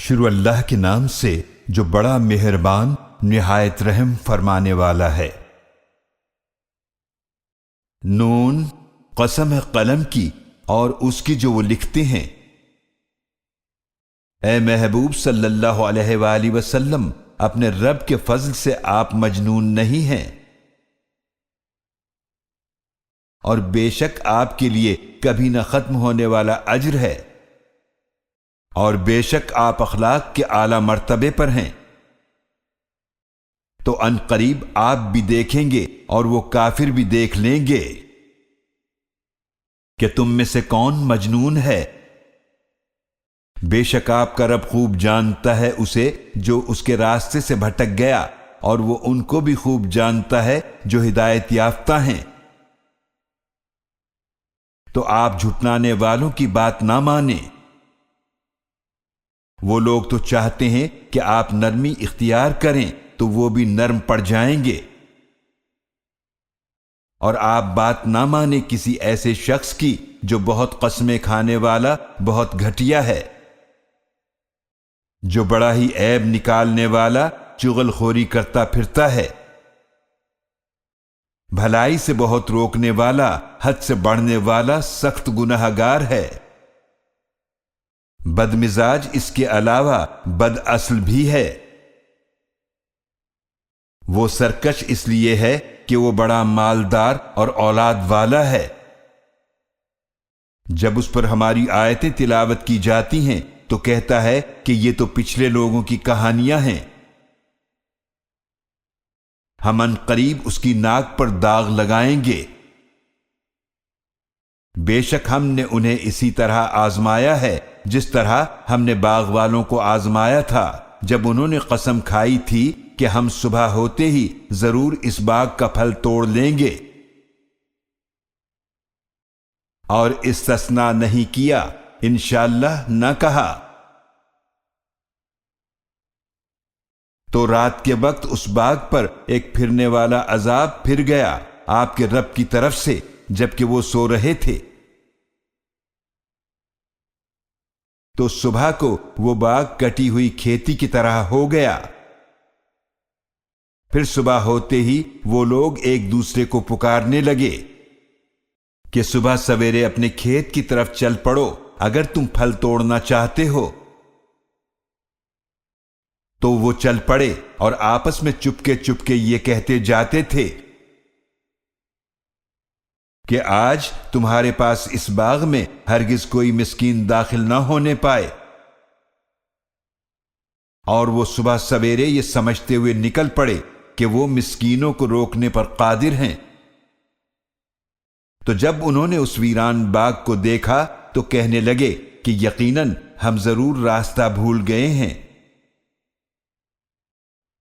شروع اللہ کے نام سے جو بڑا مہربان نہایت رحم فرمانے والا ہے۔ نون، قسم ہے قلم کی اور اس کی جو وہ لکھتے ہیں۔ اے محبوب صلی اللہ علیہ وآلہ وسلم، اپنے رب کے فضل سے آپ مجنون نہیں ہیں، اور بے شک آپ کے لیے کبھی نہ ختم ہونے والا اجر ہے، اور بے شک آپ اخلاق کے اعلی مرتبے پر ہیں۔ تو ان قریب آپ بھی دیکھیں گے اور وہ کافر بھی دیکھ لیں گے کہ تم میں سے کون مجنون ہے۔ بے شک آپ کا رب خوب جانتا ہے اسے جو اس کے راستے سے بھٹک گیا، اور وہ ان کو بھی خوب جانتا ہے جو ہدایت یافتہ ہیں۔ تو آپ جھٹلانے والوں کی بات نہ مانیں۔ وہ لوگ تو چاہتے ہیں کہ آپ نرمی اختیار کریں تو وہ بھی نرم پڑ جائیں گے، اور آپ بات نہ مانیں کسی ایسے شخص کی جو بہت قسمیں کھانے والا، بہت گھٹیا ہے، جو بڑا ہی عیب نکالنے والا، چغل خوری کرتا پھرتا ہے، بھلائی سے بہت روکنے والا، حد سے بڑھنے والا، سخت گناہ گار ہے۔ بد مزاج اس کے علاوہ بد اصل بھی ہے۔ وہ سرکش اس لیے ہے کہ وہ بڑا مالدار اور اولاد والا ہے۔ جب اس پر ہماری آیتیں تلاوت کی جاتی ہیں تو کہتا ہے کہ یہ تو پچھلے لوگوں کی کہانیاں ہیں۔ ہم ان قریب اس کی ناک پر داغ لگائیں گے۔ بے شک ہم نے انہیں اسی طرح آزمایا ہے جس طرح ہم نے باغ والوں کو آزمایا تھا جب انہوں نے قسم کھائی تھی کہ ہم صبح ہوتے ہی ضرور اس باغ کا پھل توڑ لیں گے، اور استثناء نہیں کیا، انشاءاللہ نہ کہا۔ تو رات کے وقت اس باغ پر ایک پھرنے والا عذاب پھر گیا آپ کے رب کی طرف سے جبکہ وہ سو رہے تھے۔ تو صبح کو وہ باغ کٹی ہوئی کھیتی کی طرح ہو گیا۔ پھر صبح ہوتے ہی وہ لوگ ایک دوسرے کو پکارنے لگے کہ صبح سویرے اپنے کھیت کی طرف چل پڑو اگر تم پھل توڑنا چاہتے ہو۔ تو وہ چل پڑے اور آپس میں چپکے چپکے یہ کہتے جاتے تھے کہ آج تمہارے پاس اس باغ میں ہرگز کوئی مسکین داخل نہ ہونے پائے، اور وہ صبح سویرے یہ سمجھتے ہوئے نکل پڑے کہ وہ مسکینوں کو روکنے پر قادر ہیں۔ تو جب انہوں نے اس ویران باغ کو دیکھا تو کہنے لگے کہ یقیناً ہم ضرور راستہ بھول گئے ہیں۔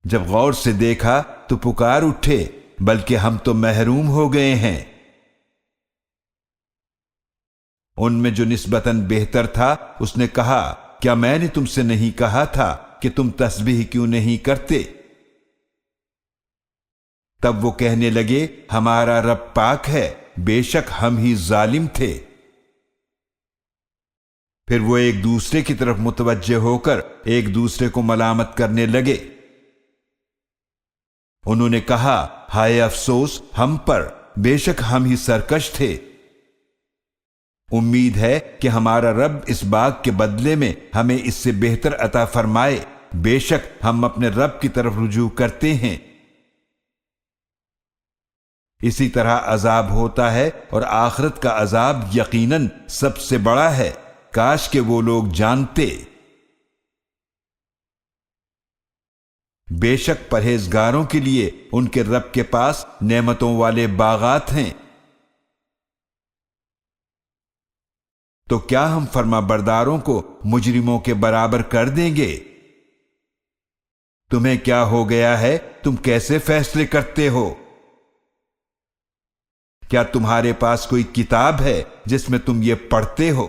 جب غور سے دیکھا تو پکار اٹھے بلکہ ہم تو محروم ہو گئے ہیں۔ ان میں جو نسبتاً بہتر تھا اس نے کہا، کیا میں نے تم سے نہیں کہا تھا کہ تم تسبیح کیوں نہیں کرتے؟ تب وہ کہنے لگے، ہمارا رب پاک ہے، بے شک ہم ہی ظالم تھے۔ پھر وہ ایک دوسرے کی طرف متوجہ ہو کر ایک دوسرے کو ملامت کرنے لگے۔ انہوں نے کہا، ہائے افسوس ہم پر، بے شک ہم ہی سرکش تھے۔ امید ہے کہ ہمارا رب اس باغ کے بدلے میں ہمیں اس سے بہتر عطا فرمائے، بے شک ہم اپنے رب کی طرف رجوع کرتے ہیں۔ اسی طرح عذاب ہوتا ہے، اور آخرت کا عذاب یقیناً سب سے بڑا ہے، کاش کہ وہ لوگ جانتے۔ بے شک پرہیزگاروں کے لیے ان کے رب کے پاس نعمتوں والے باغات ہیں۔ تو کیا ہم فرما برداروں کو مجرموں کے برابر کر دیں گے؟ تمہیں کیا ہو گیا ہے، تم کیسے فیصلے کرتے ہو؟ کیا تمہارے پاس کوئی کتاب ہے جس میں تم یہ پڑھتے ہو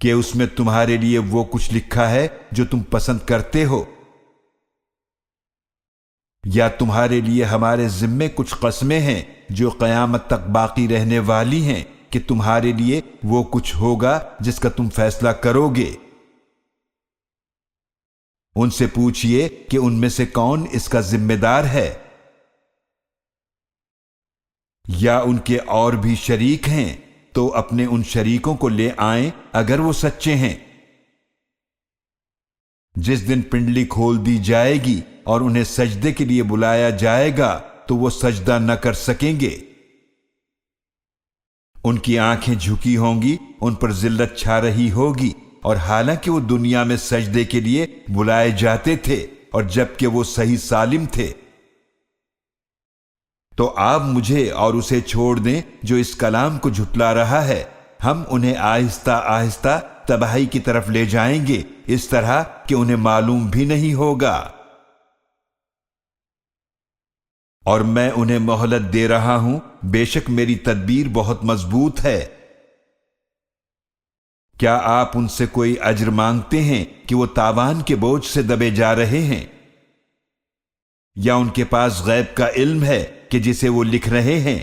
کہ اس میں تمہارے لیے وہ کچھ لکھا ہے جو تم پسند کرتے ہو؟ یا تمہارے لیے ہمارے ذمے کچھ قسمیں ہیں جو قیامت تک باقی رہنے والی ہیں کہ تمہارے لیے وہ کچھ ہوگا جس کا تم فیصلہ کرو گے؟ ان سے پوچھئے کہ ان میں سے کون اس کا ذمہ دار ہے، یا ان کے اور بھی شریک ہیں تو اپنے ان شریکوں کو لے آئیں اگر وہ سچے ہیں۔ جس دن پنڈلی کھول دی جائے گی اور انہیں سجدے کے لیے بلایا جائے گا تو وہ سجدہ نہ کر سکیں گے، ان کی آنکھیں جھکی ہوں گی، ان پر ذلت چھا رہی ہوگی، اور حالانکہ وہ دنیا میں سجدے کے لیے بلائے جاتے تھے اور جبکہ وہ صحیح سالم تھے۔ تو آپ مجھے اور اسے چھوڑ دیں جو اس کلام کو جھٹلا رہا ہے، ہم انہیں آہستہ آہستہ تباہی کی طرف لے جائیں گے، اس طرح کہ انہیں معلوم بھی نہیں ہوگا، اور میں انہیں مہلت دے رہا ہوں، بے شک میری تدبیر بہت مضبوط ہے۔ کیا آپ ان سے کوئی اجر مانگتے ہیں کہ وہ تاوان کے بوجھ سے دبے جا رہے ہیں، یا ان کے پاس غیب کا علم ہے کہ جسے وہ لکھ رہے ہیں؟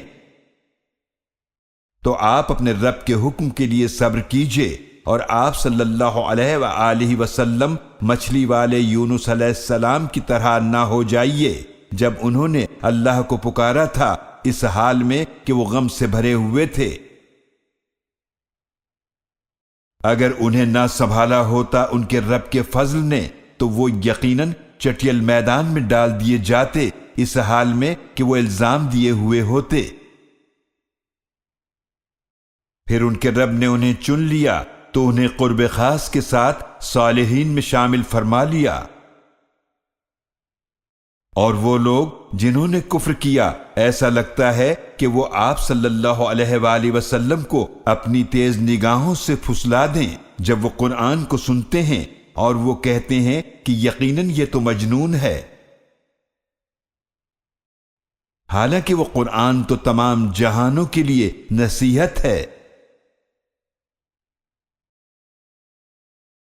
تو آپ اپنے رب کے حکم کے لیے صبر کیجئے، اور آپ صلی اللہ علیہ وآلہ وسلم مچھلی والے یونس علیہ السلام کی طرح نہ ہو جائیے جب انہوں نے اللہ کو پکارا تھا اس حال میں کہ وہ غم سے بھرے ہوئے تھے۔ اگر انہیں نہ سنبھالا ہوتا ان کے رب کے فضل نے تو وہ یقیناً چٹیل میدان میں ڈال دیے جاتے، اس حال میں کہ وہ الزام دیے ہوئے ہوتے۔ پھر ان کے رب نے انہیں چن لیا تو انہیں قرب خاص کے ساتھ صالحین میں شامل فرما لیا، اور وہ لوگ جنہوں نے کفر کیا ایسا لگتا ہے کہ وہ آپ صلی اللہ علیہ وآلہ وسلم کو اپنی تیز نگاہوں سے پھسلا دیں جب وہ قرآن کو سنتے ہیں، اور وہ کہتے ہیں کہ یقیناً یہ تو مجنون ہے، حالانکہ وہ قرآن تو تمام جہانوں کے لیے نصیحت ہے۔